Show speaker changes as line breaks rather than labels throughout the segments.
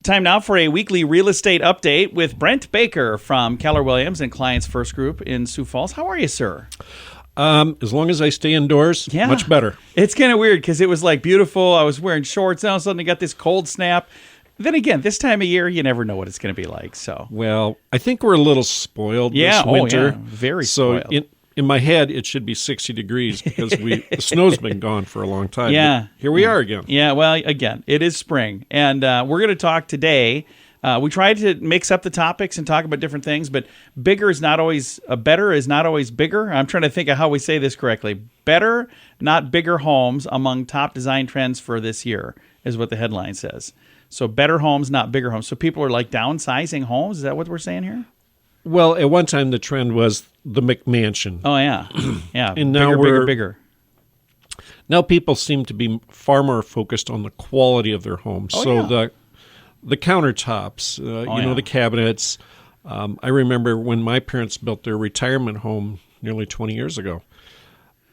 Time now for a weekly real estate update with Brent Baker from Keller Williams and Clients First Group in Sioux Falls. How are you, sir?
As long as I stay indoors, much better.
It's kind of weird because it was like beautiful. I was wearing shorts, and all of a sudden I got this cold snap. Then again, this time of year, you never know what it's going to be like. So,
well, I think we're a little spoiled this winter.
Very spoiled.
So in my head, it should be 60 degrees because the snow's been gone for a long time.
Yeah.
But here we are again.
Yeah, well, again, it is spring. And we're going to talk today. We tried to mix up the topics and talk about different things, but better is not always bigger. I'm trying to think of how we say this correctly. Better, not bigger homes among top design trends for this year is what the headline says. So better homes, not bigger homes. So people are like downsizing homes. Is that what we're saying here?
Well, at one time, the trend was the McMansion.
Oh, yeah. Yeah,
And now
bigger.
Now people seem to be far more focused on the quality of their homes. The countertops, the cabinets. I remember when my parents built their retirement home nearly 20 years ago.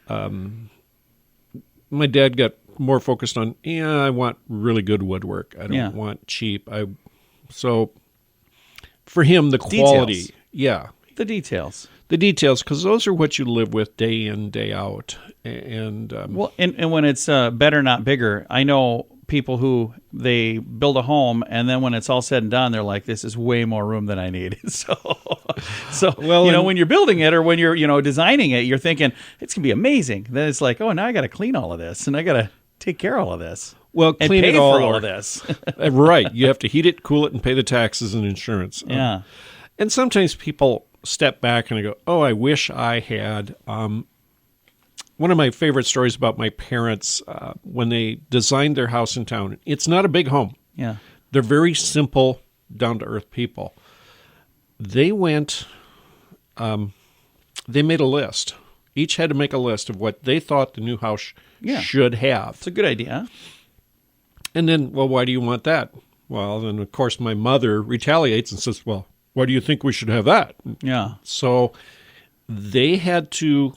My dad got more focused on, I want really good woodwork. I don't want cheap. So for him, the quality,
The details.
The details, because those are what you live with day in, day out. And
when it's better, not bigger, I know people who they build a home, and then when it's all said and done, they're like, this is way more room than I need. When you're building it or when you're designing it, you're thinking, it's going to be amazing. Then it's like, oh, now I got to clean all of this, and I got to take care of all of this.
Well,
and
clean
pay
it all
for all of this.
Right. You have to heat it, cool it, and pay the taxes and insurance.
Yeah.
And sometimes people step back and I go, oh, I wish I had. One of my favorite stories about my parents, when they designed their house in town, it's not a big home.
Yeah.
They're very simple, down-to-earth people. They went, they made a list. Each had to make a list of what they thought the new house should have.
It's a good idea.
And then, well, why do you want that? Well, then, of course, my mother retaliates and says, well, why do you think we should have that?
Yeah.
So they had to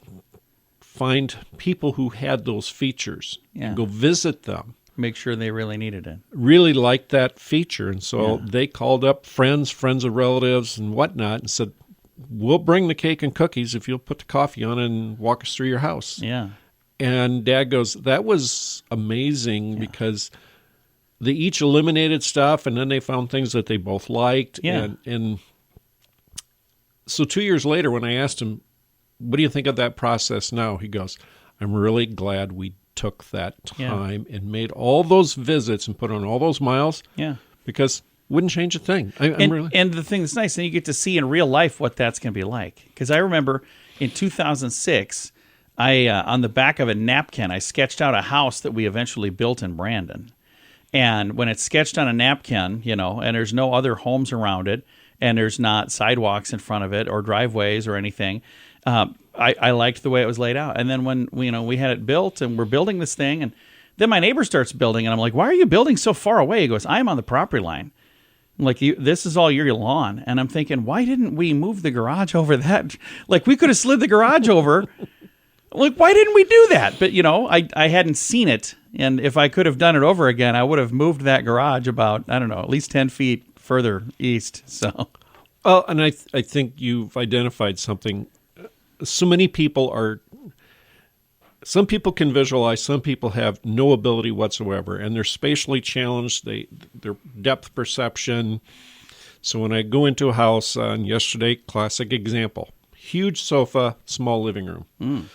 find people who had those features and go visit them.
Make sure they really needed it.
Really liked that feature. And so they called up friends of relatives and whatnot and said, we'll bring the cake and cookies if you'll put the coffee on and walk us through your house.
Yeah.
And Dad goes, that was amazing because they each eliminated stuff and then they found things that they both liked.
Yeah.
And so 2 years later, when I asked him, what do you think of that process now? He goes, I'm really glad we took that time and made all those visits and put on all those miles.
Yeah.
Because wouldn't change a thing.
And the thing that's nice, then you get to see in real life what that's going to be like. Because I remember in 2006, on the back of a napkin, I sketched out a house that we eventually built in Brandon. And when it's sketched on a napkin, and there's no other homes around it, and there's not sidewalks in front of it or driveways or anything, I liked the way it was laid out. And then when we had it built and we're building this thing, and then my neighbor starts building, and I'm like, why are you building so far away? He goes, I'm on the property line. I'm like, this is all your lawn. And I'm thinking, why didn't we move the garage over that? Like, we could have slid the garage over. Like, why didn't we do that? But, I hadn't seen it. And if I could have done it over again, I would have moved that garage about, I don't know, at least 10 feet further east. So,
well, and I think you've identified something. So many people some people can visualize, some people have no ability whatsoever, and they're spatially challenged, their depth perception. So when I go into a house, yesterday, classic example, huge sofa, small living room.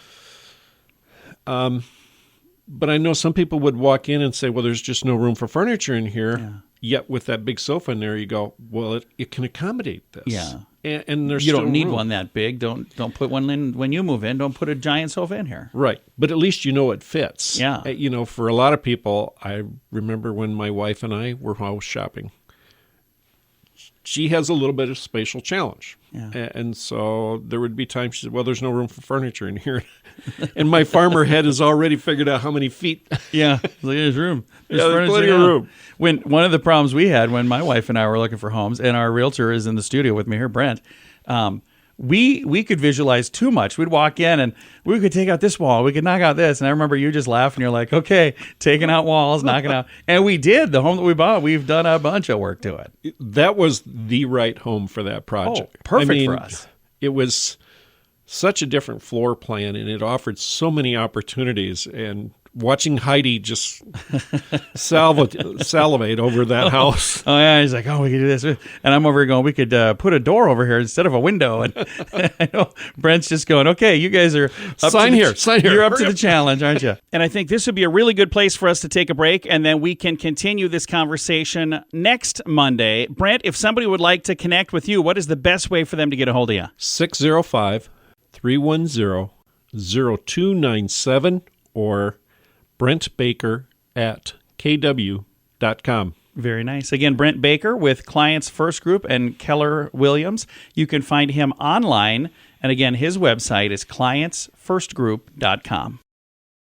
But I know some people would walk in and say, well, there's just no room for furniture in here. Yeah. Yet with that big sofa in there, you go, well, it can accommodate this.
Yeah.
And there's
you don't need
room.
one that big. Don't put one in when you move in. Don't put a giant sofa in here.
Right. But at least it fits.
Yeah.
For a lot of people, I remember when my wife and I were house shopping. She has a little bit of spatial challenge.
Yeah.
And so there would be times she said, well, there's no room for furniture in here. And my farmer head has already figured out how many feet.
Yeah. There's room.
There's plenty of room.
One of the problems we had when my wife and I were looking for homes, and our realtor is in the studio with me here, Brent, we could visualize too much. We'd walk in and we could take out this wall, we could knock out this, and I remember you just laughing. You're like, okay, taking out walls, knocking out, and we did. The home that we bought, we've done a bunch of work to it.
That was the right home for that project.
Perfect for us.
It was such a different floor plan, and it offered so many opportunities. And watching Heidi just salivate over that house.
Oh, yeah. He's like, oh, we could do this. And I'm over here going, we could put a door over here instead of a window. And I know Brent's just going, okay, you guys are up
Sign here.
You're up to the challenge, aren't you? And I think this would be a really good place for us to take a break, and then we can continue this conversation next Monday. Brent, if somebody would like to connect with you, what is the best way for them to get a hold of you?
605-310-0297 or Brent Baker at kw.com.
Very nice. Again, Brent Baker with Clients First Group and Keller Williams. You can find him online. And again, his website is clientsfirstgroup.com.